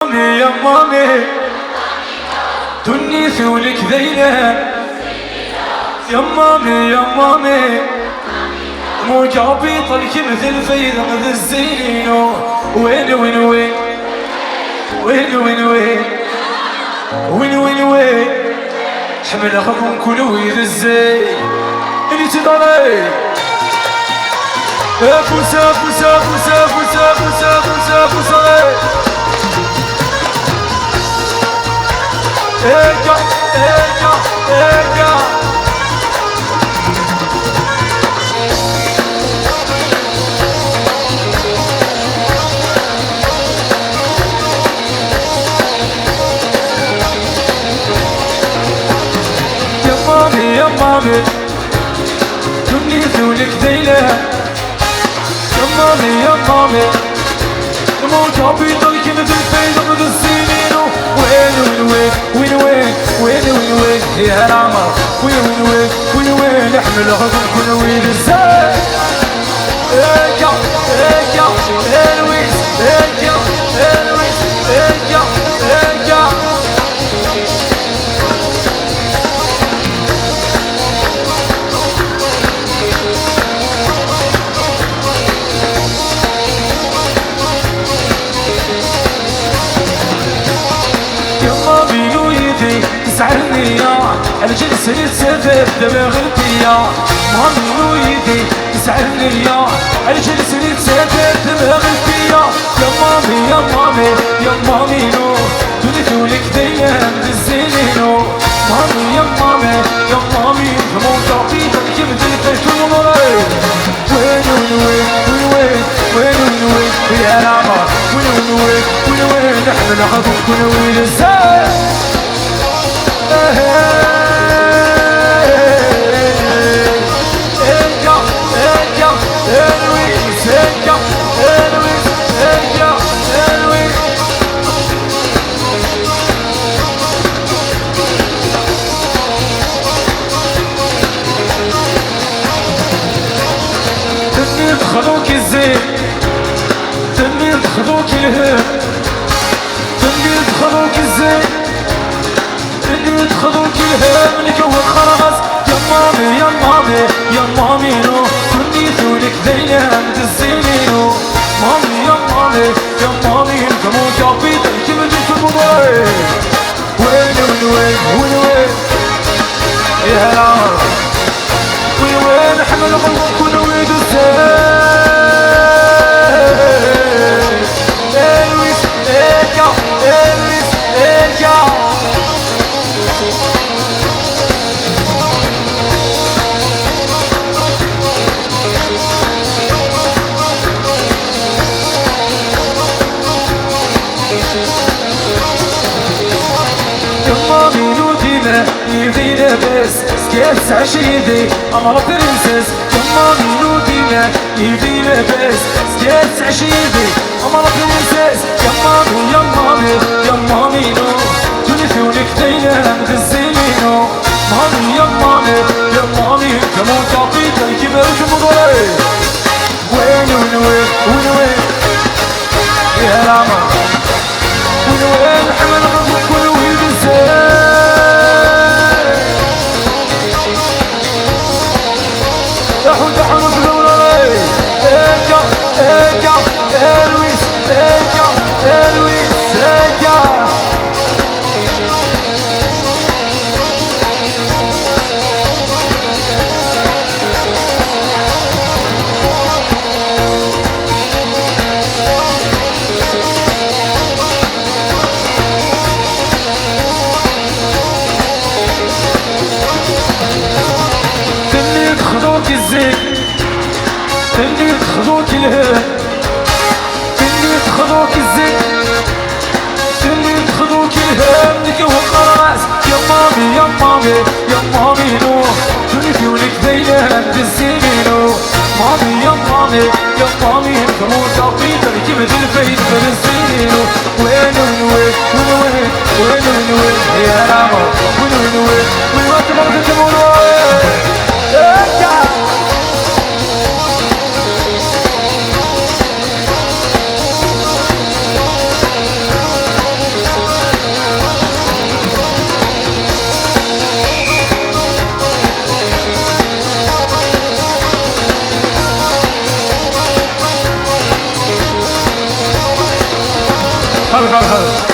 يا مامي تونس والكذيلة يا مامي يا مامي مو جابي طلق مثل فيض مثل الزين وين وين وين وين وين وين وين وين وين حمل اخذهم كلوي الزين اللي تدري فوسا فوسا فوسا فوسا فوسا فوسا فوسا ارجع ارجع ارجع يا مامي يا مامي تونس والكذيلة يا مامي يا مامي الموت عبيطة كذا الفيضة مثل السنين وين وين وين وين وين وين وين يا العمر وين وين وين وين احمل غضب كل وين ازاي ارجع ارجع الويس ارجع الويس ارجع ارجع تسعرني يا الجنس يتسفر دماغ البيا مامي ويدي تسعرني يا الجنس يتسفر دماغ البيا يا مامي يا مامي يا مامي نو تونس والكذيلة من الزينينو مامي يا مامي يا مامي كمون تعطيتك كيف تلفت المرأي وين وين وين وين وين وين وين يا العمر وين وين وين وين نحن نحضر كل وين ازاي خذوك الزين تنين خذوك الهم تنين خذوك الزين تنين خذوك الهم لكو خرغز يا مامي يا مامي يا مامي نو تنين ثولك ذيلة مثل الزينينو مامي يا مامي يا مامي كمو جابيت كيف جيت الموبايل وين وين وين وين وين يا العمر وين وين حمل غلط كل ويد الزين يدينا بس سكيت عشيدي أمر برنسس يما مينو دينا يدينا بس سكيت عشيدي أمر برنسس يما مي يما مي يما مينو تونسي ونكتينا مغزينينو مامي يما مي يما مي كمون تعطيتا كيما وجمضي وين وين وين وين وين يا العمر وين وين حمل غضب كل ويد الزين دحون دحون بلولاي ارجع ارجع الويس ارجع الويس ارجع تنين خذوك الزين تنين خذوك الهم تنين خذوك الزين تنين خذوك الهم لك وخلاص يا مامي يا مامي يا مامي نو تونسي والكذيلة من الزينينو مامي يا مامي يا مامي كمون تعطيتك كيف تلفيت من الزينينو وين وين وين وين وين وين وين يا العمر وين وين وين وين وين تبغى تمون ارجع الفرحة